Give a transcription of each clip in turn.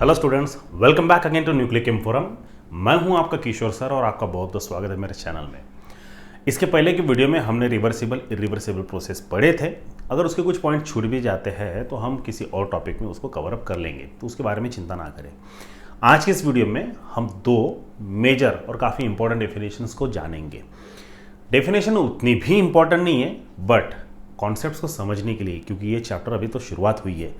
Hello students, welcome back again to Nucleic Forum. मैं हूं आपका किशोर सर और आपका बहुत बहुत स्वागत है मेरे चैनल में। इसके पहले की वीडियो में हमने रिवर्सिबल इरिवर्सिबल प्रोसेस पढ़े थे। अगर उसके कुछ पॉइंट छूट भी जाते हैं तो हम किसी और टॉपिक में उसको कवर अप कर लेंगे, तो उसके बारे में चिंता ना करें। आज की इस वीडियो में हम दो मेजर और काफ़ी इंपॉर्टेंट डेफिनेशंस को जानेंगे। डेफिनेशन उतनी भी इंपॉर्टेंट नहीं है, बट कॉन्सेप्ट्स को समझने के लिए, क्योंकि ये चैप्टर अभी तो शुरुआत हुई है।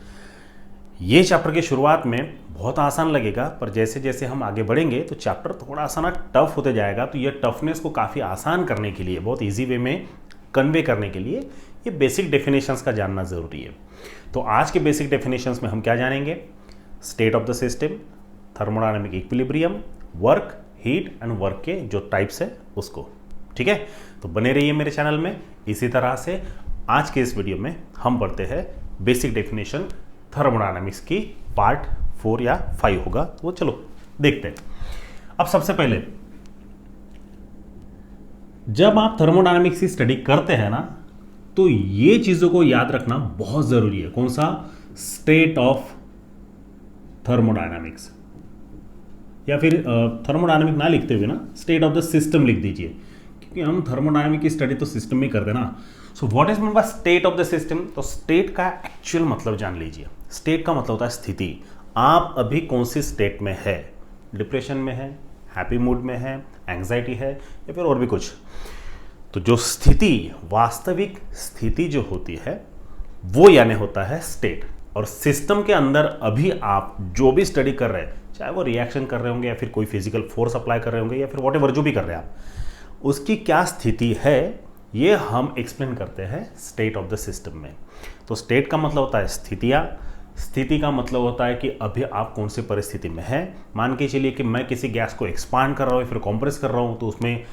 ये चैप्टर की शुरुआत में बहुत आसान लगेगा, पर जैसे जैसे हम आगे बढ़ेंगे तो चैप्टर थोड़ा सा ना टफ होते जाएगा। तो ये टफनेस को काफ़ी आसान करने के लिए, बहुत इजी वे में कन्वे करने के लिए ये बेसिक डेफिनेशंस का जानना ज़रूरी है। तो आज के बेसिक डेफिनेशंस में हम क्या जानेंगे? State of the system, thermodynamic equilibrium, work, heat and work के जो टाइप्स है उसको। ठीक है, तो बने रहिए मेरे चैनल में। इसी तरह से आज के इस वीडियो में हम पढ़ते हैं बेसिक डेफिनेशन थर्मोडायनामिक्स की पार्ट 4 या 5 होगा, वो चलो देखते हैं। अब सबसे पहले जब आप थर्मोडायनामिक्स की स्टडी करते हैं ना, तो ये चीजों को याद रखना बहुत जरूरी है। कौन सा? स्टेट ऑफ थर्मोडायनामिक्स, या फिर थर्मोडायनामिक ना लिखते हुए ना स्टेट ऑफ द सिस्टम लिख दीजिए, क्योंकि हम थर्मोडायनामिक की स्टडी तो सिस्टम में करते हैं ना। सो what is mean by state of the system? तो स्टेट का एक्चुअल मतलब जान लीजिए। स्टेट का मतलब होता है स्थिति। आप अभी कौन सी स्टेट में है? डिप्रेशन में है, हैप्पी मूड में है, एंग्जाइटी है, या फिर और भी कुछ। तो जो स्थिति, वास्तविक स्थिति जो होती है वो यानी होता है स्टेट। और सिस्टम के अंदर अभी आप जो भी स्टडी कर रहे हैं, चाहे वो रिएक्शन कर रहे होंगे या फिर कोई फिजिकल फोर्स अप्लाई कर रहे होंगे या फिर वॉटेवर जो भी कर रहे हैं आप, उसकी क्या स्थिति है ये हम एक्सप्लेन करते हैं स्टेट ऑफ द सिस्टम में। तो स्टेट का मतलब होता है स्थितियाँ, स्थिति का मतलब होता है कि अभी आप कौन सी परिस्थिति में है। मान के चलिए कि मैं किसी गैस को एक्सपांड कर रहा हूँ या फिर कॉम्प्रेस कर रहा हूँ, तो उसमें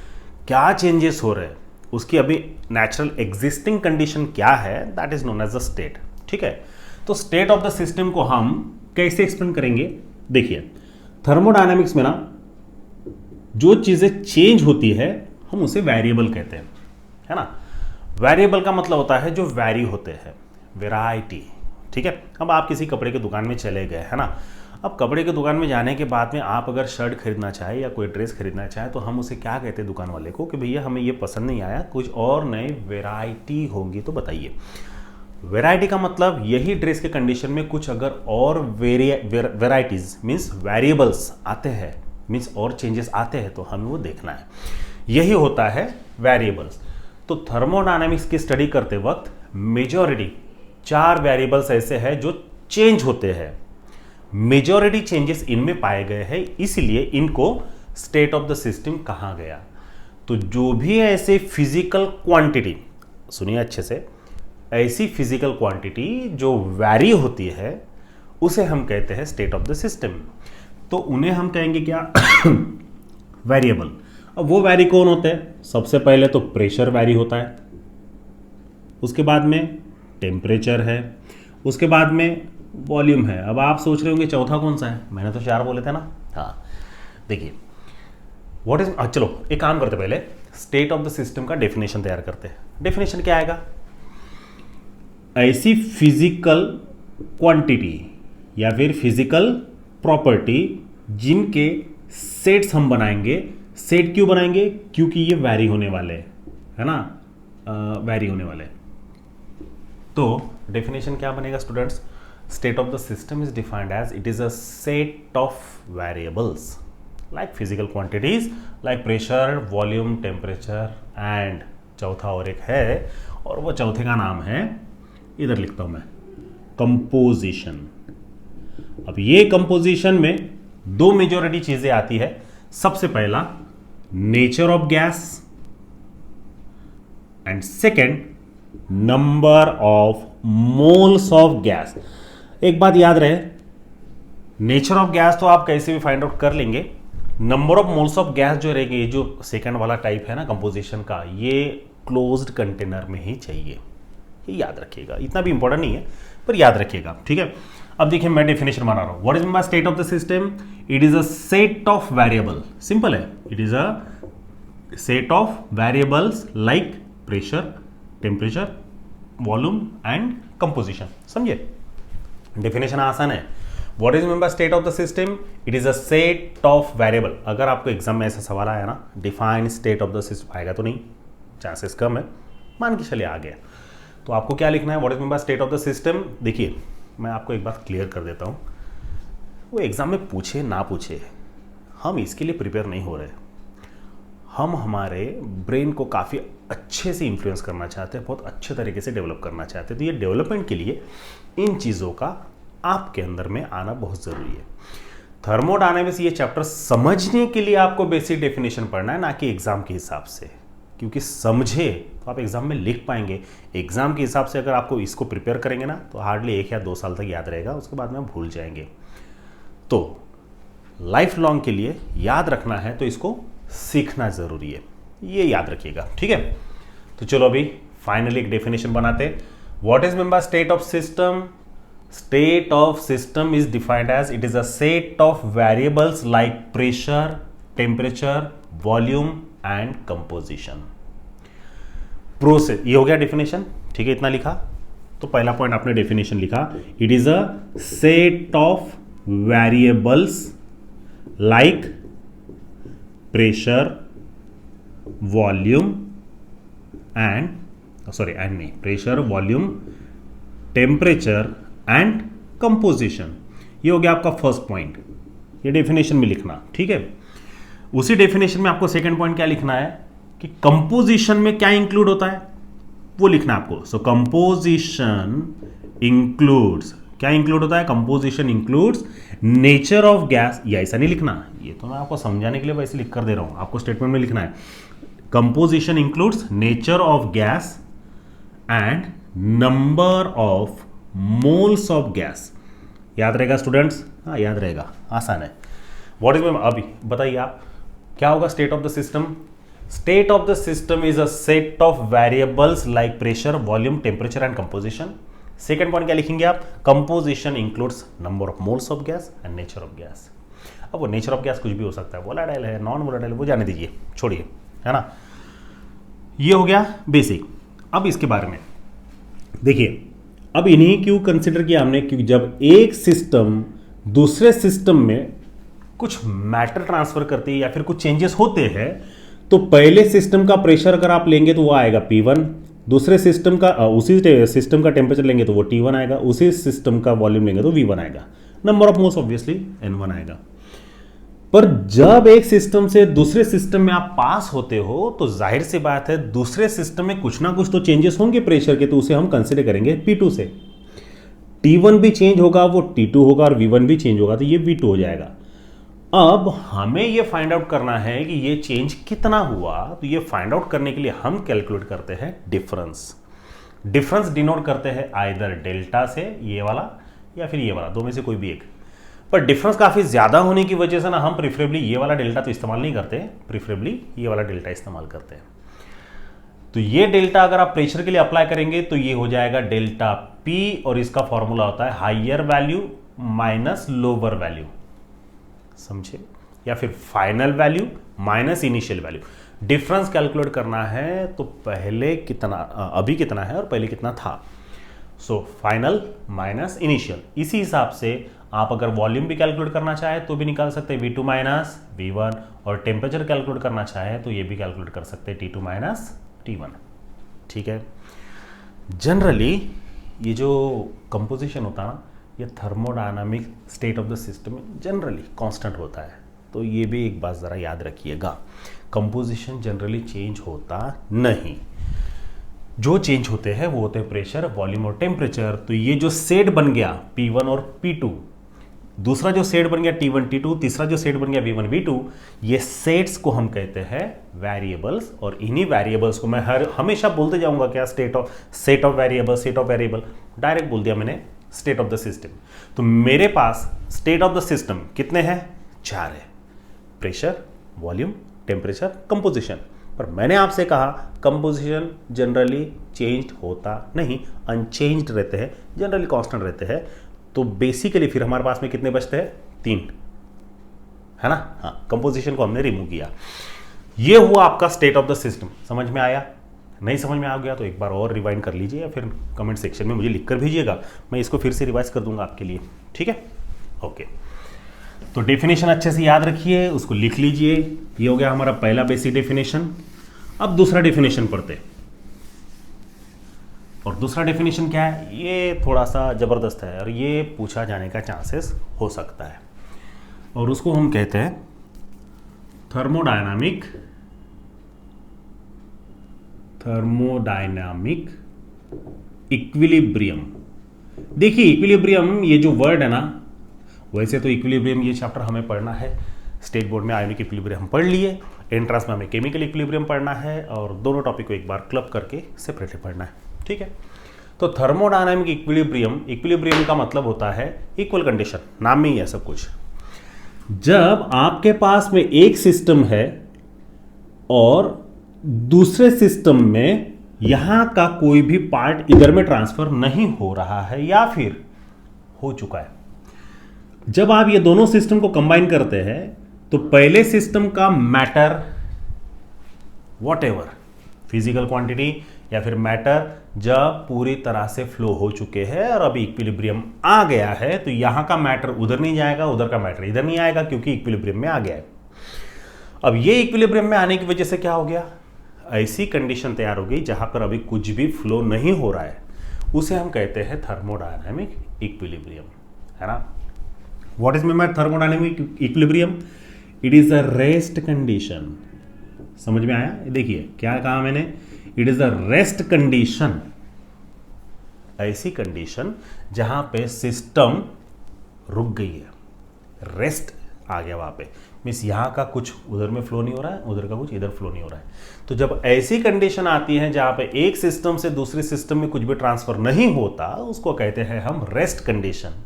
क्या चेंजेस हो रहे हैं, उसकी अभी नेचुरल एग्जिस्टिंग कंडीशन क्या है, that is known as the state. ठीक है, तो स्टेट ऑफ द सिस्टम को हम कैसे एक्सप्लेन करेंगे? देखिए, थर्मोडायनामिक्स में ना जो चीज़ें चेंज होती है हम उसे वेरिएबल कहते हैं, है ना। वेरिएबल का मतलब होता है जो वैरी होते हैं, वेराइटी। ठीक है, अब आप किसी कपड़े की दुकान में चले गए, है ना। अब कपड़े की दुकान में जाने के बाद में आप अगर शर्ट खरीदना चाहे या कोई ड्रेस खरीदना चाहे, तो हम उसे क्या कहते हैं दुकान वाले को कि भैया हमें ये पसंद नहीं आया, कुछ और नए वेराइटी होंगी तो बताइए। वेराइटी का मतलब यही ड्रेस के कंडीशन में कुछ अगर और वेराइटीज मीन्स वेरिएबल्स आते हैं, मीन्स और चेंजेस आते हैं, तो हमें वो देखना है। यही होता है वेरिएबल्स। तो थर्मोडायनामिक्स की स्टडी करते वक्त मेजॉरिटी 4 वेरिएबल्स ऐसे हैं जो चेंज होते हैं। मेजॉरिटी चेंजेस इनमें पाए गए हैं, इसलिए इनको स्टेट ऑफ द सिस्टम कहा गया। तो जो भी ऐसे फिजिकल क्वांटिटी, सुनिए अच्छे से, ऐसी फिजिकल क्वांटिटी जो वैरी होती है उसे हम कहते हैं स्टेट ऑफ द सिस्टम। तो उन्हें हम कहेंगे क्या? वेरिएबल। अब वो वैरी कौन होते हैं? सबसे पहले तो प्रेशर वैरी होता है, उसके बाद में टेम्परेचर है, उसके बाद में वॉल्यूम है। अब आप सोच रहे होंगे चौथा कौन सा है? मैंने तो 4 बोले थे ना। हाँ, देखिए व्हाट इज, चलो एक काम करते, पहले स्टेट ऑफ द सिस्टम का डेफिनेशन तैयार करते हैं। डेफिनेशन क्या आएगा? ऐसी फिजिकल क्वांटिटी या फिर फिजिकल प्रॉपर्टी जिनके सेट्स हम बनाएंगे। सेट क्यों बनाएंगे? क्योंकि ये वैरी होने वाले हैं, है ना, वैरी होने वाले। तो डेफिनेशन क्या बनेगा students? State of the system is defined as it is a set of variables like physical quantities like pressure, volume, temperature and चौथा और एक है, और वो चौथे का नाम है, इधर लिखता हूं मैं, कंपोजिशन। अब ये कंपोजिशन में 2 मेजॉरिटी चीजें आती है। सबसे पहला nature of gas and second number of moles of gas. एक बात याद रहे, नेचर ऑफ गैस तो आप कैसे भी फाइंड आउट कर लेंगे। Number of moles of gas जो रहेगी, ये जो सेकेंड वाला टाइप है ना कंपोजिशन का, ये क्लोज्ड कंटेनर में ही चाहिए, ये याद रखिएगा। इतना भी इंपॉर्टेंट नहीं है पर याद रखिएगा। ठीक है, अब देखिए मैं डेफिनेशन बना रहा हूं। What is mean by state of the system? It is a set of variable. Simple है, it is a set of variables like pressure, temperature, volume and composition. समझे? डेफिनेशन आसान है। What is mean by state of the system? It is a set of variable. अगर आपको exam में ऐसा सवाल आया ना, define state of the system, आएगा तो नहीं, चांसेस कम है, मान के चलिए आ गया, तो आपको क्या लिखना है? What is mean by state of the system? देखिए मैं आपको एक बात क्लियर कर देता हूँ, वो एग्जाम में पूछे ना पूछे, हम इसके लिए प्रिपेयर नहीं हो रहे। हम हमारे ब्रेन को काफ़ी अच्छे से इन्फ्लुएंस करना चाहते हैं, बहुत अच्छे तरीके से डेवलप करना चाहते हैं। तो ये डेवलपमेंट के लिए इन चीज़ों का आपके अंदर में आना बहुत ज़रूरी है। थर्मोडायनामिक्स ये चैप्टर समझने के लिए आपको बेसिक डेफिनेशन पढ़ना है, ना कि एग्जाम के हिसाब से, क्योंकि समझे तो आप एग्जाम में लिख पाएंगे। एग्जाम के हिसाब से अगर आपको इसको प्रिपेयर करेंगे ना, तो हार्डली 1 या 2 साल तक याद रहेगा, उसके बाद में आप भूल जाएंगे। तो लाइफ लॉन्ग के लिए याद रखना है तो इसको सीखना जरूरी है, ये याद रखिएगा, ठीक है। तो चलो अभी फाइनली एक डेफिनेशन बनाते हैं। What is mean by state of system? State of system is defined as it is a set of variables like pressure, temperature, volume and composition. Process, ये हो गया डेफिनेशन, ठीक है, इतना लिखा। तो पहला पॉइंट आपने डेफिनेशन लिखा, it is a set of variables like pressure, volume and pressure, volume, temperature and composition. ये हो गया आपका फर्स्ट पॉइंट, ये डेफिनेशन में लिखना, ठीक है। उसी डेफिनेशन में आपको सेकंड पॉइंट क्या लिखना है कि कंपोजिशन में क्या इंक्लूड होता है, वो लिखना है आपको। सो कंपोजिशन इंक्लूड्स, क्या इंक्लूड होता है? Composition includes nature of gas. ये ऐसा नहीं लिखना, ये तो मैं आपको समझाने के लिए वैसे लिख कर दे रहा हूं, आपको स्टेटमेंट में लिखना है composition includes nature of gas and number of moles of gas. याद रहेगा स्टूडेंट्स? हाँ याद रहेगा, आसान है। व्हाट इज, अभी बताइए आप क्या होगा state of the system? State of the system is a set of variables like pressure, volume, temperature and composition. Second point क्या लिखेंगे आप? Composition includes number of moles of gas and nature of gas. अब वो nature of gas कुछ भी हो सकता है, वोलेटाइल है, नॉन वोलेटाइल, वो जाने दीजिए, छोड़िए, है ना। ये हो गया बेसिक। अब इसके बारे में देखिए, अब इन्हीं क्यों कंसिडर किया हमने, क्योंकि जब एक सिस्टम दूसरे सिस्टम में कुछ मैटर ट्रांसफर करती है या फिर कुछ चेंजेस होते हैं, तो पहले सिस्टम का प्रेशर अगर आप लेंगे तो वो आएगा P1, दूसरे सिस्टम का उसी सिस्टम का टेम्परेचर लेंगे तो वो T1 आएगा, उसी सिस्टम का वॉल्यूम लेंगे तो V1 आएगा, number of moles obviously N1 आएगा। पर जब एक सिस्टम से दूसरे सिस्टम में आप पास होते हो तो जाहिर सी बात है दूसरे सिस्टम में कुछ ना कुछ तो चेंजेस होंगे प्रेशर के, तो उसे हम कंसिडर करेंगे P2 से। T1 भी चेंज होगा वो T2 होगा, और V1 भी चेंज होगा तो ये V2 हो जाएगा। अब हमें ये फाइंड आउट करना है कि ये चेंज कितना हुआ, तो ये फाइंड आउट करने के लिए हम कैलकुलेट करते हैं डिफरेंस। डिफरेंस डिनोट करते हैं आइदर डेल्टा से, ये वाला या फिर ये वाला, दो में से कोई भी एक। पर डिफरेंस काफ़ी ज़्यादा होने की वजह से ना हम प्रिफरेबली ये वाला डेल्टा तो इस्तेमाल नहीं करते, प्रिफरेबली ये वाला डेल्टा इस्तेमाल करते हैं। तो ये डेल्टा अगर आप प्रेशर के लिए अप्लाई करेंगे तो ये हो जाएगा डेल्टा P, और इसका फॉर्मूला होता है higher value minus lower value, समझे, या फिर final value minus initial value. Difference calculate करना है तो पहले कितना, अभी कितना है और पहले कितना था, सो फाइनल माइनस इनिशियल। इसी हिसाब से आप अगर वॉल्यूम भी कैलकुलेट करना चाहे तो भी निकाल सकते हैं V2 माइनस V1, और टेम्परेचर कैलकुलेट करना चाहे तो ये भी कैलकुलेट कर सकते हैं T2 माइनस T1, ठीक है। जनरली ये जो कंपोजिशन होता है ना, ये thermodynamic state of the system में जनरली कांस्टेंट होता है, तो ये भी एक बात ज़रा याद रखिएगा, कंपोजिशन जनरली चेंज होता नहीं। जो चेंज होते हैं वो होते हैं प्रेशर, वॉल्यूम और टेम्परेचर। तो ये जो सेट बन गया P1 और P2, दूसरा जो सेट बन गया T1 T2, तीसरा जो सेट बन गया V1 V2, ये सेट्स को हम कहते हैं वेरिएबल्स। और इन्हीं वेरिएबल्स को मैं हमेशा बोलते जाऊंगा क्या, set of variable, set of variable, direct बोल दिया मैंने स्टेट ऑफ द सिस्टम। तो मेरे पास स्टेट ऑफ द सिस्टम कितने हैं? 4 है, प्रेशर, वॉल्यूम, टेम्परेचर, कंपोजिशन। पर मैंने आपसे कहा कंपोजिशन जनरली चेंज होता नहीं, अनचेंज्ड रहते हैं, जनरली कांस्टेंट रहते हैं। तो बेसिकली फिर हमारे पास में कितने बचते हैं? 3, है ना। हाँ, कंपोजिशन को हमने रिमूव किया। ये हुआ आपका स्टेट ऑफ द सिस्टम। समझ में आया? नहीं समझ में आ गया तो एक बार और रिवाइंड कर लीजिए, या फिर कमेंट सेक्शन में मुझे लिख कर भेजिएगा, मैं इसको फिर से रिवाइज कर दूंगा आपके लिए, ठीक है। ओके, तो डेफिनेशन अच्छे से याद रखिए, उसको लिख लीजिए। ये हो गया हमारा पहला बेसिक डेफिनेशन। अब दूसरा डेफिनेशन पढ़ते हैं। और दूसरा डेफिनेशन क्या है, ये थोड़ा सा ज़बरदस्त है और ये पूछा जाने का चांसेस हो सकता है, और उसको हम कहते हैं थर्मोडायनामिक इक्विलिब्रियम। देखिए इक्विलिब्रियम ये जो वर्ड है ना, वैसे तो इक्विलिब्रियम ये चैप्टर हमें पढ़ना है, स्टेट बोर्ड में आयोनिक इक्विलिब्रियम हम पढ़ लिए, एंट्रांस में हमें केमिकल इक्विलिब्रियम पढ़ना है, और दोनों टॉपिक को एक बार क्लब करके सेपरेटली पढ़ना है, ठीक है। तो थर्मोडायनामिक इक्विलिब्रियम का मतलब होता है इक्वल कंडीशन, नाम में ही है सब कुछ। जब आपके पास में एक सिस्टम है और दूसरे सिस्टम में यहां का कोई भी पार्ट इधर में ट्रांसफर नहीं हो रहा है या फिर हो चुका है। जब आप ये दोनों सिस्टम को कंबाइन करते हैं तो पहले सिस्टम का मैटर व्हाटएवर फिजिकल क्वांटिटी या फिर मैटर जब पूरी तरह से फ्लो हो चुके हैं और अभी इक्विलिब्रियम आ गया है, तो यहां का मैटर उधर नहीं जाएगा, उधर का मैटर इधर नहीं आएगा, क्योंकि इक्विलिब्रियम में आ गया है। अब ये इक्विलिब्रियम में आने की वजह से क्या हो गया, ऐसी कंडीशन तैयार हो गई जहां पर अभी कुछ भी फ्लो नहीं हो रहा है, उसे हम कहते हैं थर्मोडायनामिक इक्विलिब्रियम, है ना। What is mean bye thermodynamic equilibrium? It is a rest condition. समझ में आया? देखिए क्या कहा मैंने, it is a rest condition, ऐसी कंडीशन जहां पे सिस्टम रुक गई है, रेस्ट आ गया वहां पे, मीन्स यहां का कुछ उधर में फ्लो नहीं हो रहा है, उधर का कुछ इधर फ्लो नहीं हो रहा है। तो जब ऐसी कंडीशन आती है जहां पे एक सिस्टम से दूसरे सिस्टम में कुछ भी ट्रांसफर नहीं होता, उसको कहते हैं हम रेस्ट कंडीशन।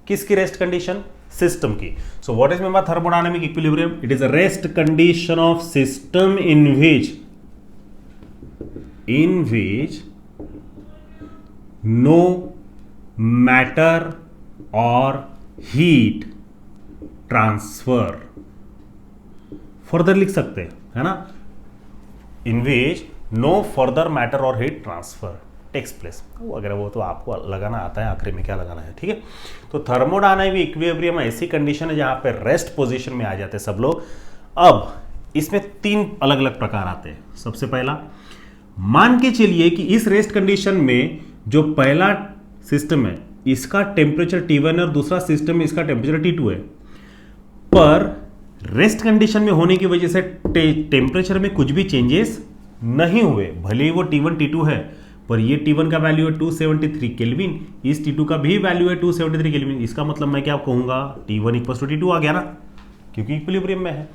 किसकी रेस्ट कंडीशन? सिस्टम की। सो what is mean bye thermodynamic equilibrium? It is a rest condition of system in which no matter or heat transfer, further लिख सकते हैं, है ना, in which no further matter or heat transfer takes place, अगर वो तो आपको लगाना आता है, आखिरी में क्या लगाना है, ठीक है। तो थर्मोडायनामिक इक्विलिब्रियम ऐसी कंडीशन है जहां पे रेस्ट पोजीशन में आ जाते हैं सब लोग। अब इसमें तीन अलग अलग प्रकार आते हैं। सबसे पहला, मान के चलिए कि इस रेस्ट कंडीशन में जो पहला सिस्टम है इसका टेम्परेचर T1 है और दूसरा सिस्टम में इसका टेम्परेचर T2 है, पर रेस्ट कंडीशन में होने की वजह से टेम्परेचर में कुछ भी चेंजेस नहीं हुए, भले ही वो T1 T2 है, पर ये T1 का वैल्यू है 273 केल्विन, इस T2 का भी वैल्यू है 273 केल्विन। इसका मतलब मैं क्या कहूंगा, T1 = T2 आ गया ना, क्योंकि इक्विलिब्रियम में है।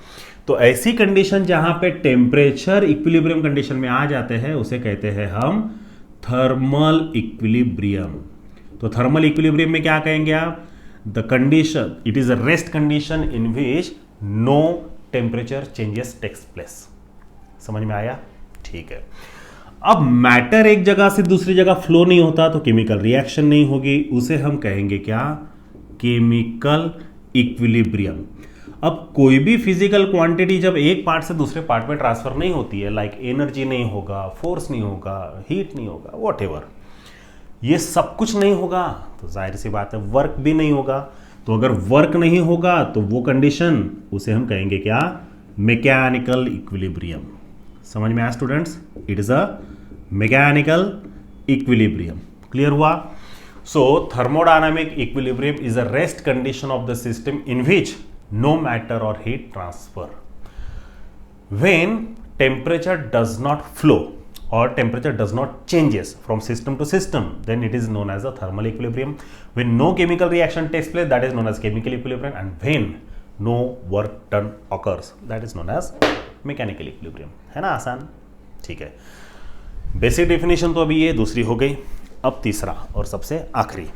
तो ऐसी कंडीशन जहां पे टेम्परेचर इक्विलिब्रियम कंडीशन में आ जाते हैं उसे कहते हैं हम थर्मल इक्विलिब्रियम। तो थर्मल इक्विलिब्रियम में क्या कहेंगे आप, the condition, it is a rest condition in which no temperature changes takes place. समझ में आया? ठीक है। अब मैटर एक जगह से दूसरी जगह फ्लो नहीं होता तो केमिकल रिएक्शन नहीं होगी, उसे हम कहेंगे क्या, केमिकल इक्विलिब्रियम। अब कोई भी फिजिकल क्वांटिटी जब एक पार्ट से दूसरे पार्ट में ट्रांसफर नहीं होती है, लाइक एनर्जी नहीं होगा, फोर्स नहीं होगा, हीट नहीं होगा, व्हाटएवर, ये सब कुछ नहीं होगा, तो जाहिर सी बात है वर्क भी नहीं होगा। तो अगर वर्क नहीं होगा तो वो कंडीशन, उसे हम कहेंगे क्या, मैकेनिकल इक्विलिब्रियम। समझ में आया students? It is a mechanical equilibrium. Clear हुआ? So thermodynamic equilibrium is a rest condition of the system in which no matter or heat transfer. When temperature does not flow or temperature does not changes from system to system, then it is known as a thermal equilibrium. When no chemical reaction takes place, that is known as chemical equilibrium, and when no work done occurs, that is known as mechanical equilibrium. है ना आसान? ठीक है। Basic definition तो अभी ये दूसरी हो गई। अब तीसरा और सबसे आखिरी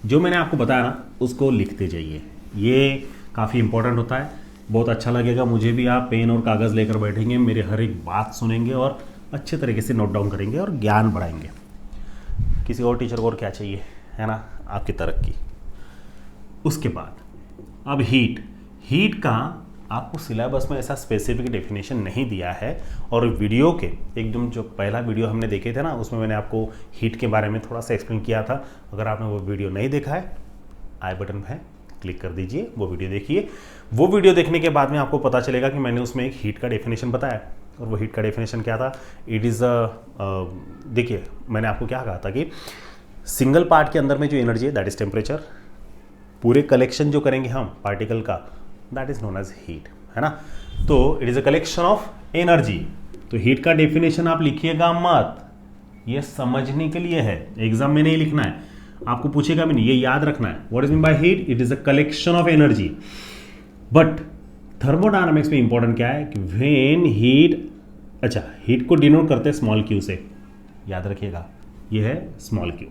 जो मैंने आपको बताया ना, उसको लिखते जाइए। ये काफ़ी इंपॉर्टेंट होता है, बहुत अच्छा लगेगा मुझे भी। आप पेन और कागज़ लेकर बैठेंगे, मेरे हर एक बात सुनेंगे और अच्छे तरीके से नोट डाउन करेंगे और ज्ञान बढ़ाएंगे। किसी और टीचर को और क्या चाहिए, है ना, आपकी तरक्की। उसके बाद अब हीट का आपको सिलेबस में ऐसा स्पेसिफिक डेफिनेशन नहीं दिया है। और वीडियो के एकदम जो पहला वीडियो हमने देखे थे ना, उसमें मैंने आपको हीट के बारे में थोड़ा सा एक्सप्लेन किया था। अगर आपने वो वीडियो नहीं देखा है, आई बटन है, क्लिक कर दीजिए, वो वीडियो देखिए। वो वीडियो देखने के बाद में आपको पता चलेगा कि मैंने उसमें एक हीट का डेफिनेशन बताया। और वो हीट का डेफिनेशन क्या था? इट इज़ देखिए, मैंने आपको क्या कहा था कि सिंगल पार्ट के अंदर में जो एनर्जी है दैट इज टेम्परेचर, पूरे कलेक्शन जो करेंगे हम पार्टिकल का that is known as heat, है ना। तो it is a collection of energy. तो हीट का डेफिनेशन आप लिखिएगा मत, ये समझने के लिए है, एग्जाम में नहीं लिखना है, आपको पूछेगा भी नहीं, ये याद रखना है। What is mean by heat? It is a collection of energy. But thermodynamics में इंपॉर्टेंट क्या है कि व्हेन हीट, अच्छा हीट को डिनोट करते हैं स्मॉल क्यू से, याद रखिएगा, ये है स्मॉल क्यू।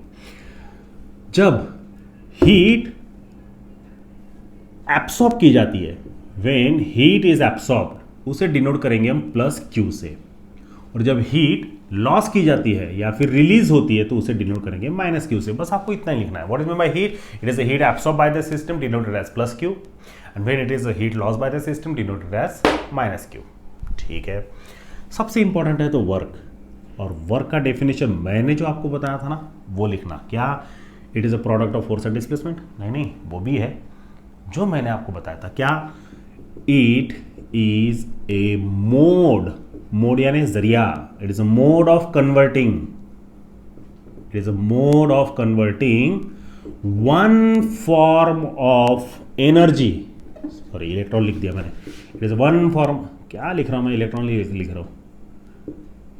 जब हीट एब्सॉर्ब की जाती है, व्हेन हीट इज एब्सॉर्ब, उसे डिनोट करेंगे हम प्लस क्यू से। और जब हीट लॉस की जाती है या फिर रिलीज होती है तो उसे डिनोट करेंगे माइनस क्यू से। बस आपको इतना ही लिखना है। What is mean by heat? It is a heat absorb by the system denoted as plus Q, and when it is a heat loss by the system denoted as minus Q. ठीक है। सबसे important है तो work, और work का definition मैंने जो आपको बताया था ना, वो लिखना। क्या? It is a product of force and displacement? नहीं, वो भी है जो मैंने आपको बताया था। क्या? इट इज ए मोड यानी जरिया। It is a mode of converting, it is a mode of converting one form of energy, sorry electron लिख दिया मैंने, इट इज वन फॉर्म, क्या लिख रहा हूं मैं, इलेक्ट्रॉन लिख रहा हूं।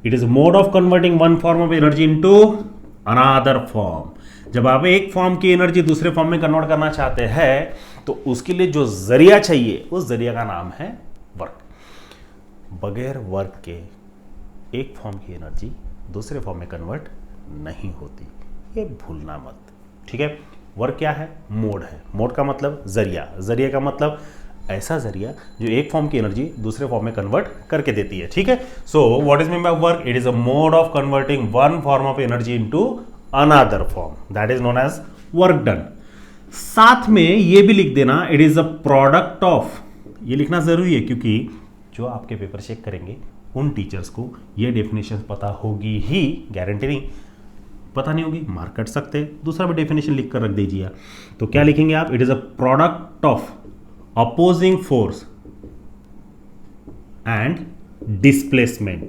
It is a mode of converting one form of energy into another form. जब आप एक फॉर्म की एनर्जी दूसरे फॉर्म में कन्वर्ट करना चाहते हैं तो उसके लिए जो जरिया चाहिए, उस जरिया का नाम है वर्क। बगैर वर्क के एक फॉर्म की एनर्जी दूसरे फॉर्म में कन्वर्ट नहीं होती, ये भूलना मत। ठीक है। वर्क क्या है? मोड है। मोड का मतलब जरिया, जरिया का मतलब ऐसा जरिया जो एक फॉर्म की एनर्जी दूसरे फॉर्म में कन्वर्ट करके देती है। ठीक है। So what is mean by work? It is a mode of converting one form of energy into another form, that is known as work done. साथ में ये भी लिख देना, it is a product of, ये लिखना जरूरी है क्योंकि जो आपके पेपर चेक करेंगे उन टीचर्स को ये डेफिनेशन पता होगी ही, गारंटी नहीं, पता नहीं होगी मार्क कट सकते हैं। दूसरा भी डेफिनेशन लिख कर रख दीजिए। तो क्या लिखेंगे आप? It is a product of opposing force and displacement.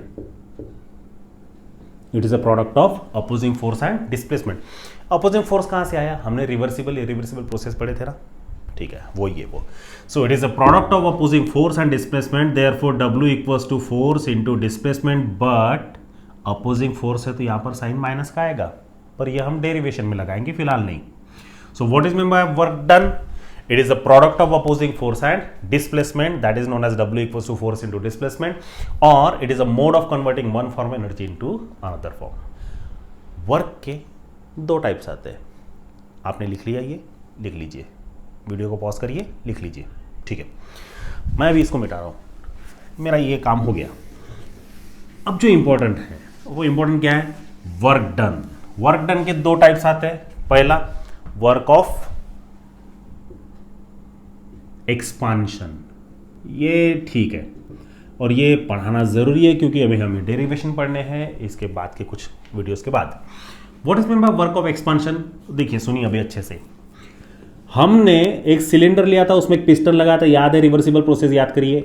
It is a product of opposing force and displacement. Opposing force कहाँ से आया? हमने रिवर्सिबल इरिवर्सिबल प्रोसेस पढ़े थे ना, ठीक है, वो ये वो। So it is a product of opposing force and displacement. Therefore W equals to force into displacement. But opposing force है तो यहाँ पर साइन माइनस का आएगा, पर ये हम डेरिवेशन में लगाएंगे, फिलहाल नहीं। So what is meant by work done? It is a product of opposing force and displacement, that is known as W equals to force into displacement, or it is a mode of converting one form of energy into another form. Work के दो types आते हैं, आपने लिख लिया, ये लिख लीजिए, वीडियो को पॉज करिए, लिख लीजिए। ठीक है, मैं अभी इसको मिटा रहा हूँ, मेरा ये काम हो गया। अब जो इंपॉर्टेंट है वो इंपॉर्टेंट क्या है? Work done. वर्क डन के दो टाइप्स आते हैं। पहला वर्क ऑफ एक्सपांशन, ये ठीक है, और ये पढ़ाना ज़रूरी है क्योंकि अभी हमें डेरिवेशन पढ़ने हैं इसके बाद के कुछ वीडियोस के बाद। What is mean by work of expansion? देखिए सुनिए अभी अच्छे से। हमने एक सिलेंडर लिया था, उसमें एक पिस्टन लगा था, याद है? रिवर्सिबल प्रोसेस याद करिए।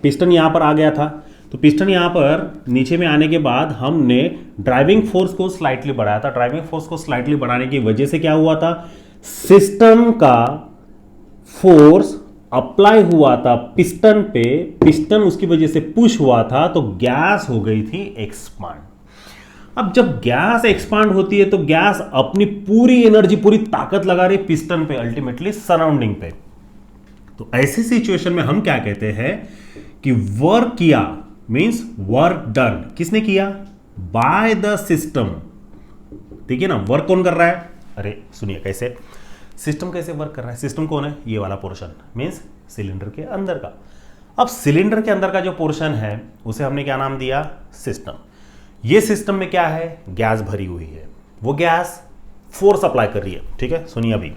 पिस्टन यहाँ पर आ गया था, तो पिस्टन यहाँ पर नीचे में आने के बाद हमने ड्राइविंग फोर्स को स्लाइटली बढ़ाया था। ड्राइविंग फोर्स को स्लाइटली बढ़ाने की वजह से क्या हुआ था? सिस्टम का फोर्स अप्लाई हुआ था पिस्टन पे, पिस्टन उसकी वजह से पुश हुआ था, तो गैस हो गई थी एक्सपांड। अब जब गैस एक्सपांड होती है तो गैस अपनी पूरी एनर्जी, पूरी ताकत लगा रही पिस्टन पे, अल्टीमेटली सराउंडिंग पे। तो ऐसी सिचुएशन में हम क्या कहते हैं कि वर्क किया मींस वर्क डन। किसने किया? Bye the system. देखिए ना, वर्क कौन कर रहा है? अरे सुनिए कैसे, सिस्टम कैसे वर्क कर रहा है? सिस्टम कौन है? ये वाला पोर्शन मींस सिलेंडर के अंदर का। अब सिलेंडर के अंदर का जो पोर्शन है उसे हमने क्या नाम दिया? सिस्टम। ये सिस्टम में क्या है? गैस भरी हुई है। वो गैस फोर्स अप्लाई कर रही है। ठीक है, सुनिए अभी,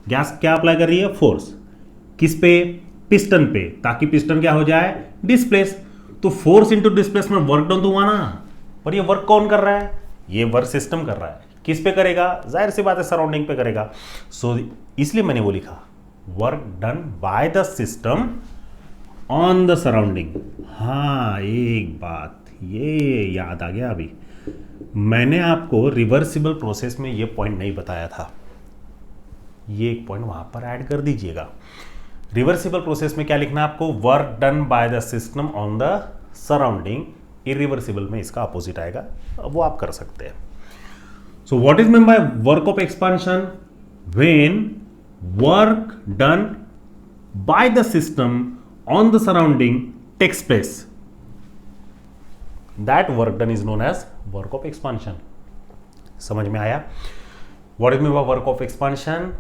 गैस क्या अप्लाई कर रही है? फोर्स। किस पे? पिस्टन पे, ताकि पिस्टन क्या हो जाए, डिस्प्लेस। तो force into displacement work done तो हुआ ना, पर ये वर्क कौन कर रहा है, ये वर्क सिस्टम कर रहा है। किस पे करेगा, जाहिर सी बात है सराउंडिंग पे करेगा। सो इसलिए मैंने वो लिखा, work done by the system on the surrounding. हाँ, एक बात ये याद आ गया अभी, मैंने आपको रिवर्सिबल प्रोसेस में ये पॉइंट नहीं बताया था, ये एक पॉइंट वहां पर ऐड कर दीजिएगा। रिवर्सिबल प्रोसेस में क्या लिखना है आपको, work done by the system on the surrounding. Irreversible में इसका अपोजिट आएगा, अब वो आप कर सकते हैं। So what is mean by work of expansion, when work done by the system on the surrounding takes place, that work done is known as work of expansion. समझ में आया? What is mean by work of expansion,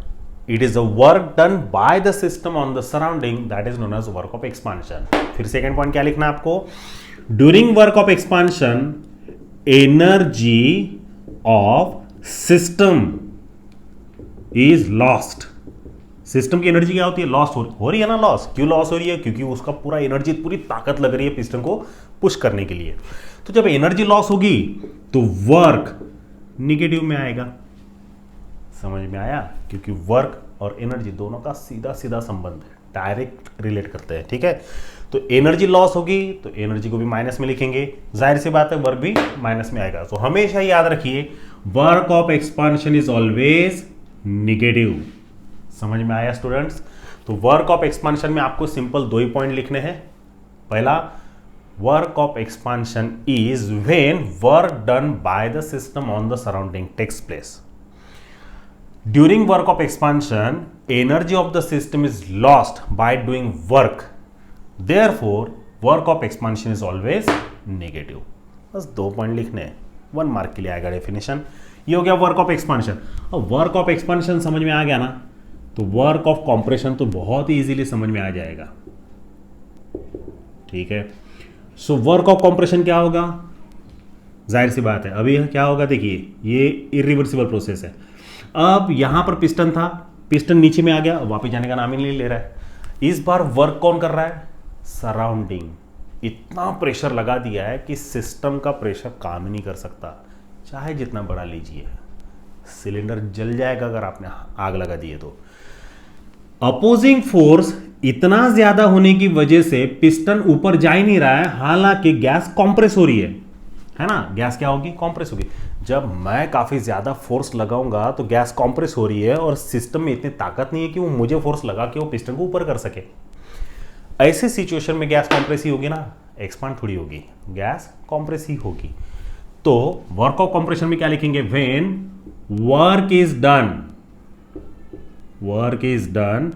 it is a work done by the system on the surrounding, that is known as work of expansion. फिर second point क्या लिखना है आपको, during work of expansion energy of system is lost. System की energy क्या होती है, lost हो रही है ना। लॉस क्यों लॉस हो रही है, क्योंकि उसका पूरा एनर्जी, पूरी ताकत लग रही है पिस्टन को पुश करने के लिए। तो जब एनर्जी लॉस होगी तो वर्क निगेटिव में आएगा। समझ में आया? क्योंकि वर्क और एनर्जी दोनों का सीधा सीधा संबंध है, डायरेक्ट रिलेट करते हैं। ठीक है, तो एनर्जी लॉस होगी तो एनर्जी को भी माइनस में लिखेंगे, जाहिर सी बात है वर्क भी माइनस में आएगा। तो हमेशा याद रखिए, work of expansion is always negative. समझ में आया स्टूडेंट्स? तो वर्क ऑफ एक्सपांशन में आपको सिंपल दो ही पॉइंट लिखने हैं। पहला, work of expansion is when work done by the system on the surrounding takes place. During work of expansion, energy of the system is lost by doing work. Therefore, work of expansion is always negative. बस दो point लिखने हैं, 1 mark के लिए आएगा definition. ये हो गया वर्क ऑफ एक्सपांशन। अब वर्क ऑफ एक्सपांशन समझ में आ गया ना, तो वर्क ऑफ कॉम्प्रेशन तो बहुत ही इजीली समझ में आ जाएगा। ठीक है, सो वर्क ऑफ कॉम्प्रेशन क्या होगा, जाहिर सी बात है अभी क्या होगा, देखिए ये इरिवर्सिबल प्रोसेस है। अब यहां पर पिस्टन था, पिस्टन नीचे में आ गया, वापस जाने का नाम ही नहीं ले रहा है। इस बार वर्क कौन कर रहा है, सराउंडिंग। इतना प्रेशर लगा दिया है कि सिस्टम का प्रेशर काम ही नहीं कर सकता, चाहे जितना बड़ा लीजिए, सिलेंडर जल जाएगा अगर आपने आग लगा दी है तो। अपोजिंग फोर्स इतना ज्यादा होने की वजह से पिस्टन ऊपर जा ही नहीं रहा है, हालांकि गैस कंप्रेस हो रही है ना। गैस क्या होगी, कंप्रेस होगी। जब मैं काफ़ी ज़्यादा फोर्स लगाऊंगा तो गैस कंप्रेस हो रही है और सिस्टम में इतनी ताकत नहीं है कि वो मुझे फोर्स लगा के वो पिस्टन को ऊपर कर सके। ऐसे सिचुएशन में गैस कंप्रेस ही होगी ना, एक्सपांड थोड़ी होगी, गैस कंप्रेस ही होगी। तो वर्क ऑफ कंप्रेशन में क्या लिखेंगे, when work is done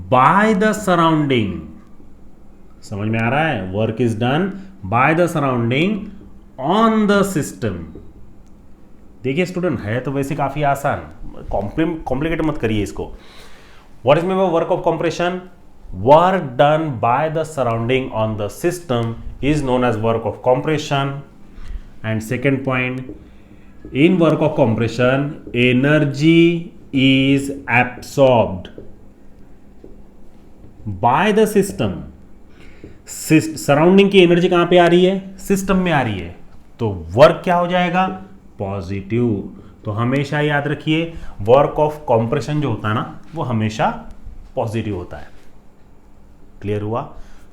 by the surrounding. समझ में आ रहा है, work is done by the surrounding on the system. देखिए स्टूडेंट, है तो वैसे काफी आसान, कॉम्प्लिकेट मत करिए इसको। What is mean by work of compression, work done by the surrounding on the system is known as work of compression. And second point, in work of compression energy is absorbed by the system. Surrounding की energy कहां पे आ रही है, system में आ रही है, तो work क्या हो जाएगा, पॉजिटिव। तो हमेशा याद रखिए, वर्क ऑफ कंप्रेशन जो होता है ना, वो हमेशा पॉजिटिव होता है। क्लियर हुआ?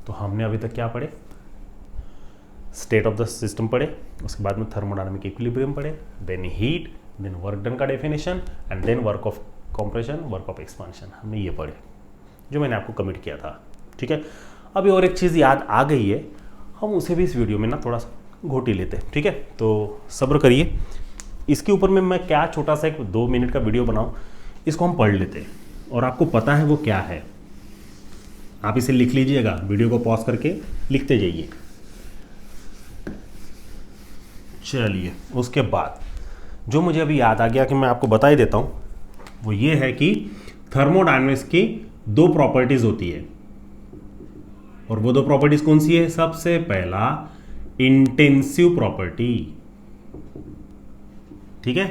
तो हमने अभी तक क्या पढ़े, स्टेट ऑफ द सिस्टम पढ़े, उसके बाद में थर्मोडायनामिक इक्विलिब्रियम पढ़े, then heat, then work done का definition, and then work of compression, work of expansion. हमने ये पढ़े जो मैंने आपको कमिट किया था। ठीक है, अभी और एक चीज़ याद आ गई है, हम उसे भी इस वीडियो में ना थोड़ा सा घोटी लेते हैं। ठीक है, तो सब्र करिए, इसके ऊपर में मैं क्या छोटा सा एक 2 मिनट का वीडियो बनाऊं, इसको हम पढ़ लेते हैं और आपको पता है वो क्या है। आप इसे लिख लीजिएगा, वीडियो को पॉज करके लिखते जाइए। चलिए, उसके बाद जो मुझे अभी याद आ गया कि मैं आपको बता ही देता हूं, वो ये है कि थर्मोडायनामिक्स की 2 प्रॉपर्टीज होती है, और वो 2 प्रॉपर्टीज कौन सी है, सबसे पहला इंटेंसिव प्रॉपर्टी। ठीक है,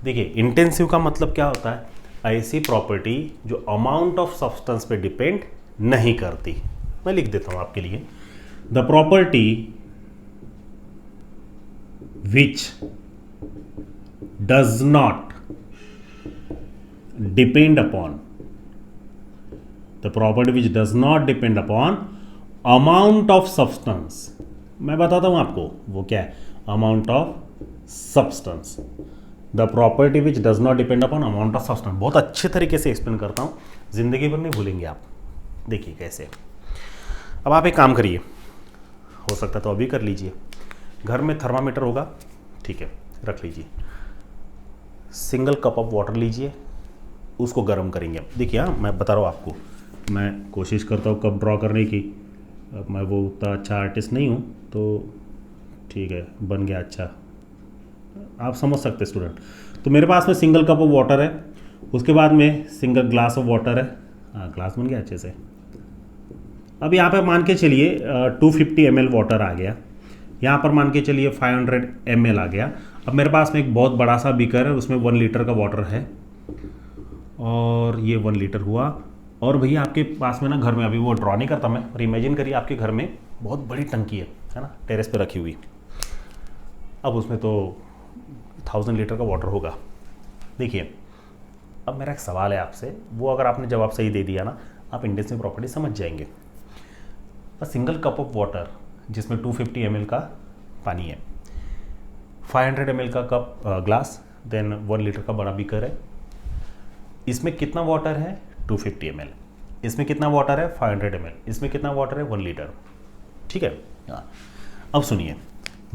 देखिए इंटेंसिव का मतलब क्या होता है, ऐसी प्रॉपर्टी जो अमाउंट ऑफ सब्सटेंस पे डिपेंड नहीं करती। मैं लिख देता हूं आपके लिए, the property which does not depend upon, the property which does not depend upon amount of substance. मैं बताता हूं आपको वो क्या है, amount of substance. The property which does not depend upon amount of substance. बहुत अच्छे तरीके से एक्सप्लेन करता हूं, जिंदगी भर नहीं भूलेंगे आप। देखिए कैसे। अब आप एक काम करिए, हो सकता तो अभी कर लीजिए, घर में थर्मामीटर होगा, ठीक है, रख लीजिए, सिंगल कप ऑफ वाटर लीजिए, उसको गर्म करेंगे। देखिए हाँ, मैं बता रहा हूँ आपको, मैं कोशिश करता हूँ कप ड्रॉ करने की। अब मैं वो उतना अच्छा आर्टिस्ट नहीं हूँ, तो ठीक है, बन गया अच्छा, आप समझ सकते स्टूडेंट। तो मेरे पास में सिंगल कप ऑफ वाटर है, उसके बाद में सिंगल ग्लास ऑफ वाटर है। हाँ, ग्लास बन गया अच्छे से। अब यहाँ पर मान के चलिए 250 ml वाटर आ गया, यहाँ पर मान के चलिए 500 ml आ गया। अब मेरे पास में एक बहुत बड़ा सा बीकर है, उसमें 1 लीटर का वाटर है, और ये 1 लीटर हुआ। और भैया आपके पास में ना घर में, अभी वो ड्रॉ नहीं करता मैं, पर इमेजिन करिए आपके घर में बहुत बड़ी टंकी है ना, टेरेस पे रखी हुई। अब उसमें तो 1000 लीटर का वाटर होगा। देखिए, अब मेरा एक सवाल है आपसे, वो अगर आपने जवाब सही दे दिया ना, आप इंटेंसिव प्रॉपर्टी समझ जाएंगे। बस सिंगल कप ऑफ वाटर जिसमें 250 ml का पानी है, 500 ml का कप ग्लास, देन 1 लीटर का बड़ा बीकर है। इसमें कितना वाटर है? 250 ml। इसमें कितना वाटर है? 500 ml। इसमें कितना वाटर है? 1 लीटर। ठीक है। अब सुनिए,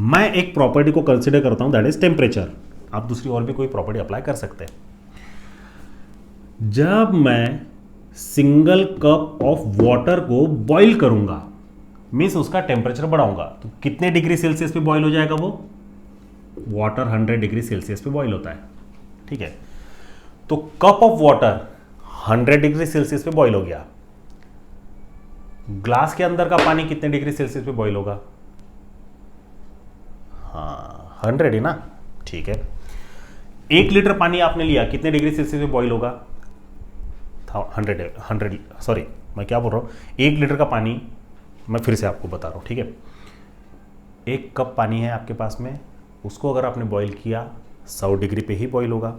मैं एक प्रॉपर्टी को कंसिडर करता हूं, दैट इज टेम्परेचर। आप दूसरी और भी कोई प्रॉपर्टी अप्लाई कर सकते हैं। जब मैं सिंगल कप ऑफ वाटर को बॉईल करूंगा, मीन्स उसका टेम्परेचर बढ़ाऊंगा, तो कितने डिग्री सेल्सियस पे बॉईल हो जाएगा वो? वाटर 100 डिग्री सेल्सियस पे बॉईल होता है, ठीक है। तो cup of water 100 degree Celsius पे बॉईल हो गया। ग्लास के अंदर का पानी कितने डिग्री सेल्सियस पे बॉईल होगा? हाँ, 100 ही ना, ठीक है। 1 लीटर पानी आपने लिया, कितने डिग्री सेल्सियस पे बॉईल होगा? 100 सॉरी, मैं क्या बोल रहा हूं, 1 लीटर का पानी, मैं फिर से आपको बता रहा हूं, ठीक है। 1 कप पानी है आपके पास में, उसको अगर आपने बॉईल किया 100 डिग्री पे ही बॉईल होगा।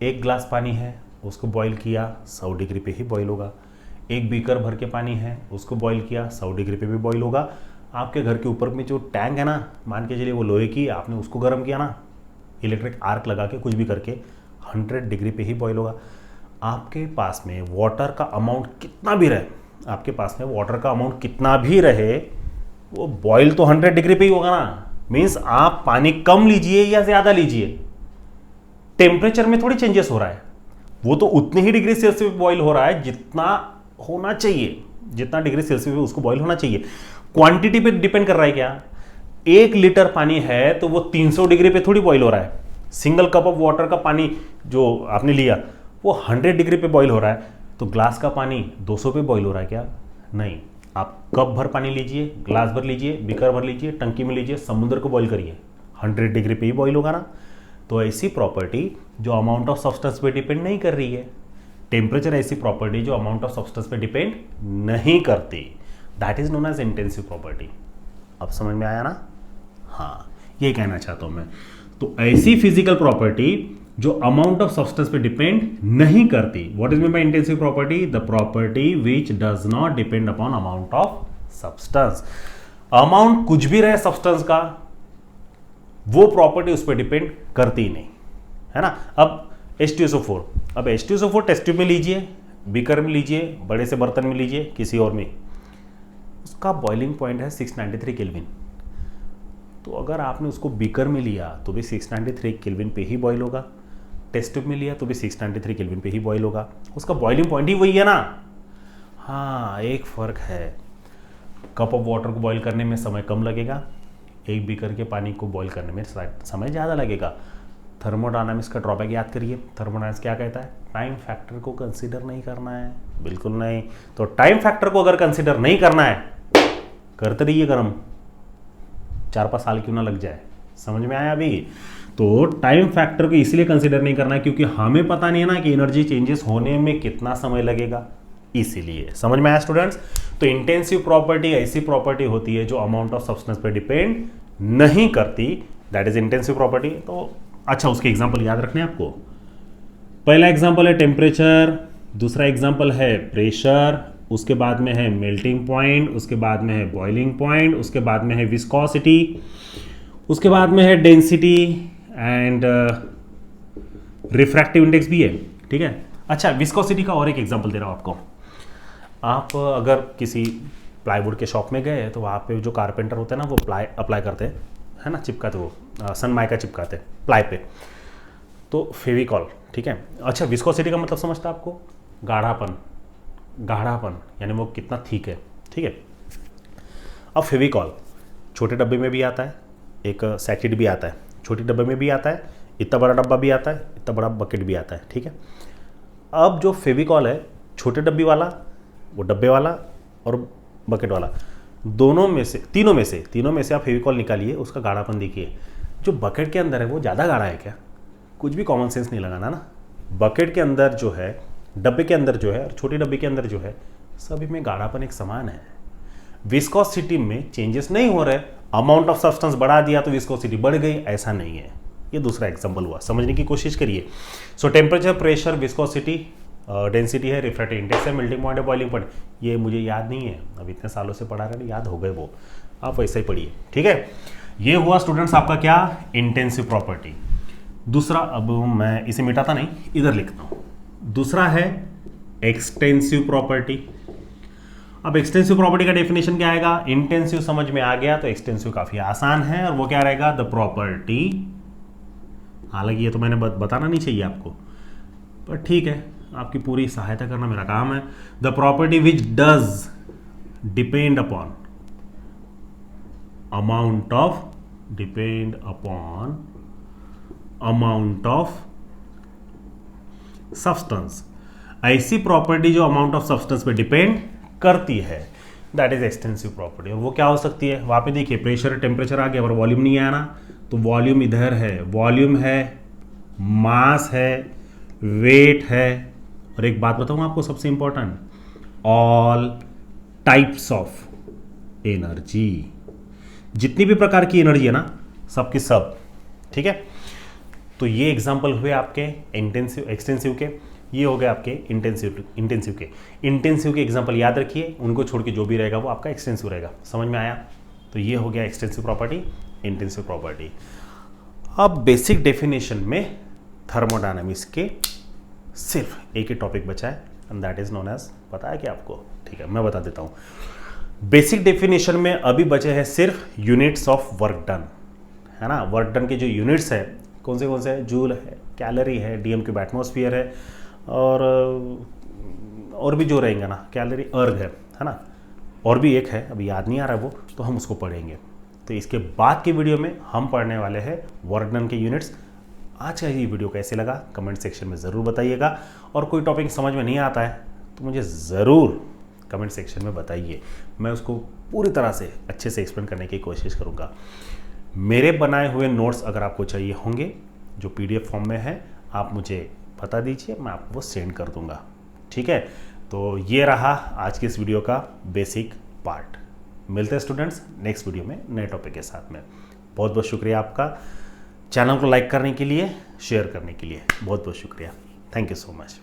1 ग्लास पानी है, उसको बॉईल किया 100 डिग्री पे ही बॉईल होगा। 1 बीकर भर के पानी है, उसको बॉईल किया 100 डिग्री पे भी बॉईल होगा। आपके घर के ऊपर में जो टैंक है ना, मान के चलिए वो लोहे की, आपने उसको गर्म किया ना, इलेक्ट्रिक आर्क लगा के, कुछ भी करके, 100 डिग्री पे ही बॉईल होगा। आपके पास में वाटर का अमाउंट कितना भी रहे, आपके पास में वाटर का अमाउंट कितना भी रहे, वो बॉईल तो 100 डिग्री पे ही होगा ना। मीन्स आप पानी कम लीजिए या ज्यादा लीजिए, टेम्परेचर में थोड़ी चेंजेस हो रहा है, वो तो उतने ही डिग्री सेल्सियस पे बॉईल हो रहा है जितना होना चाहिए, जितना डिग्री सेल्सियस पे उसको बॉईल होना चाहिए। क्वांटिटी पे डिपेंड कर रहा है क्या? 1 लीटर पानी है तो वो 300 डिग्री पे थोड़ी बॉईल हो रहा है। सिंगल कप ऑफ वाटर का पानी जो आपने लिया वो 100 डिग्री पे बॉईल हो रहा है, तो ग्लास का पानी 200 पे बॉईल हो रहा है क्या? नहीं। आप कप भर पानी लीजिए, ग्लास भर लीजिए, बीकर भर लीजिए, टंकी में लीजिए, समुद्र को बॉईल करिए, 100 डिग्री पे ही बॉईल होगा ना। तो ऐसी प्रॉपर्टी जो अमाउंट ऑफ सब्सटेंस पे डिपेंड नहीं कर रही है, टेम्परेचर ऐसी प्रॉपर्टी जो अमाउंट ऑफ सब्सटेंस पे डिपेंड नहीं करती, that is known as intensive property. अब समझ में आया ना? हाँ, ये कहना चाहता हूं मैं। तो ऐसी फिजिकल प्रॉपर्टी जो अमाउंट ऑफ सब्सटेंस पे डिपेंड नहीं करती, what is mean bye intensive property? The property which does not depend upon amount of substance. Amount कुछ भी रहे सब्सटेंस का, वो प्रॉपर्टी उस पर डिपेंड करती ही नहीं, है ना। अब H2SO4, अब H2SO4 टेस्ट ट्यूब में लीजिए, बीकर में लीजिए, बड़े से बर्तन में लीजिए, किसी और में, उसका बॉइलिंग पॉइंट है 693 केल्विन। तो अगर आपने उसको बीकर में लिया तो भी 693 केल्विन पे ही बॉईल होगा, टेस्ट ट्यूब में लिया तो भी 693 केल्विन पे ही बॉईल होगा, उसका बॉइलिंग पॉइंट ही वही है ना। हाँ, एक फर्क है, कप ऑफ वाटर को बॉईल करने में समय कम लगेगा, एक बीकर के पानी को बॉईल करने में समय ज़्यादा लगेगा। थर्मोडायनामिक्स का ड्रॉबैक याद करिए, थर्मोडायनामिक्स क्या कहता है? टाइम फैक्टर को कंसीडर नहीं करना है, बिल्कुल नहीं। तो टाइम फैक्टर को अगर कंसीडर नहीं करना है, करते रहिए गर्म, 4-5 साल क्यों ना लग जाए। समझ में आया अभी? तो टाइम फैक्टर को इसलिए कंसीडर नहीं करना है क्योंकि हमें पता नहीं है ना कि एनर्जी चेंजेस होने में कितना समय लगेगा, इसीलिए। समझ में आया स्टूडेंट्स? तो इंटेंसिव प्रॉपर्टी ऐसी प्रॉपर्टी होती है जो अमाउंट ऑफ सब्सटेंस पे डिपेंड नहीं करती, दैट इज इंटेंसिव प्रॉपर्टी। तो अच्छा, उसके एग्जांपल याद रखने आपको। पहला एग्जांपल है टेम्परेचर, दूसरा एग्जांपल है प्रेशर, उसके बाद में है मेल्टिंग पॉइंट, उसके बाद में है बॉइलिंग पॉइंट, उसके बाद में है विस्कोसिटी, उसके बाद में है डेंसिटी एंड रिफ्रैक्टिव इंडेक्स भी है। ठीक है। अच्छा, विस्कोसिटी का और एक एग्जांपल दे रहा हूँ आपको। आप अगर किसी प्लाईवुड के शॉप में गए तो वहाँ पे जो कारपेंटर होते हैं ना, वो प्लाई अप्लाई करते हैं, है ना, चिपकाते, वो सनमाइका चिपकाते प्लाई पे, तो फेविकॉल। ठीक है। अच्छा, विस्कोसिटी का मतलब समझता है आपको? गाढ़ापन, गाढ़ापन यानी वो कितना थिक है। ठीक है। अब फेविकॉल छोटे डब्बे में भी आता है, एक सैचेट भी आता है, छोटे डब्बे में भी आता है, इतना बड़ा डब्बा भी आता है, इतना बड़ा बकेट भी आता है। ठीक है। अब जो फेविकॉल है, छोटे डब्बी वाला, वो डब्बे वाला और बकेट वाला, दोनों में से तीनों में से आप फेविकॉल निकालिए, उसका गाढ़ापन देखिए। जो बकेट के अंदर है वो ज़्यादा गाढ़ा है क्या? कुछ भी कॉमन सेंस नहीं लगाना ना। बकेट के अंदर जो है, डब्बे के अंदर जो है और छोटी डब्बे के अंदर जो है, सभी में गाढ़ापन एक समान है। विस्कोसिटी में चेंजेस नहीं हो रहे। अमाउंट ऑफ सब्सटेंस बढ़ा दिया तो विस्कोसिटी बढ़ गई, ऐसा नहीं है। ये दूसरा एग्जांपल हुआ, समझने की कोशिश करिए। सो टेम्परेचर, प्रेशर, विस्कोसिटी, डेंसिटी है, रिफ्रैक्टिव इंडेक्स है, मेल्टिंग पॉइंट है, बॉइलिंग पॉइंट, ये मुझे याद नहीं है, अब इतने सालों से पढ़ा रहे हैं, याद हो गए वो, आप वैसे ही पढ़िए। ठीक है। ये हुआ स्टूडेंट्स आपका क्या? Intensive property. दूसरा, अब मैं इसे मिटाता नहीं, इधर लिखता हूँ। दूसरा है एक्सटेंसिव प्रॉपर्टी। अब एक्सटेंसिव प्रॉपर्टी का डेफिनेशन क्या आएगा? इंटेंसिव समझ में आ गया तो एक्सटेंसिव काफी आसान है, और वो क्या रहेगा? द प्रॉपर्टी, हालांकि ये तो मैंने बताना नहीं चाहिए आपको, पर ठीक है, आपकी पूरी सहायता करना मेरा काम है। The property which does depend upon amount of substance, ऐसी प्रॉपर्टी जो अमाउंट ऑफ सब्सटेंस पे डिपेंड करती है, दैट इज एक्सटेंसिव प्रॉपर्टी। और वो क्या हो सकती है? वहां पे देखिए, प्रेशर, टेम्परेचर आ गया, और वॉल्यूम नहीं आया ना, तो वॉल्यूम इधर है, वॉल्यूम है, मास है, वेट है, और एक बात बताऊं आपको सबसे important, all types of energy, जितनी भी प्रकार की एनर्जी है ना, सबकी सब। ठीक है। तो ये एग्जांपल हुए आपके इंटेंसिव, एक्सटेंसिव के, ये हो गए आपके इंटेंसिव के एग्जांपल याद रखिए, उनको छोड़ के जो भी रहेगा वो आपका एक्सटेंसिव रहेगा। समझ में आया? तो ये हो गया एक्सटेंसिव प्रॉपर्टी, इंटेंसिव प्रॉपर्टी। अब बेसिक डेफिनेशन में थर्मोडायनामिक्स के सिर्फ एक ही टॉपिक बचा है, and that is known as, पता है क्या आपको? ठीक है, मैं बता देता हूँ। बेसिक डेफिनेशन में अभी बचे हैं सिर्फ यूनिट्स ऑफ वर्क डन, है ना। वर्क डन के जो यूनिट्स है, कौन से हैं? जूल है, कैलोरी है, डीएम क्यूब एटमॉस्फेयर है, और भी जो रहेंगे ना, कैलोरी, अर्ग है ना, और भी एक है, अभी याद नहीं आ रहा वो, तो हम उसको पढ़ेंगे। तो इसके बाद की वीडियो में हम पढ़ने वाले हैं वर्क डन के यूनिट्स। आज का ये वीडियो कैसे लगा कमेंट सेक्शन में ज़रूर बताइएगा, और कोई टॉपिक समझ में नहीं आता है तो मुझे ज़रूर कमेंट सेक्शन में बताइए, मैं उसको पूरी तरह से अच्छे से एक्सप्लेन करने की कोशिश करूँगा। मेरे बनाए हुए नोट्स अगर आपको चाहिए होंगे, जो PDF फॉर्म में है, आप मुझे बता दीजिए, मैं आपको वो सेंड कर दूंगा। ठीक है। तो ये रहा आज की इस वीडियो का बेसिक पार्ट। मिलते हैं स्टूडेंट्स नेक्स्ट वीडियो में नए टॉपिक के साथ में। बहुत बहुत शुक्रिया आपका चैनल को लाइक करने के लिए, शेयर करने के लिए, बहुत बहुत शुक्रिया। Thank you so much.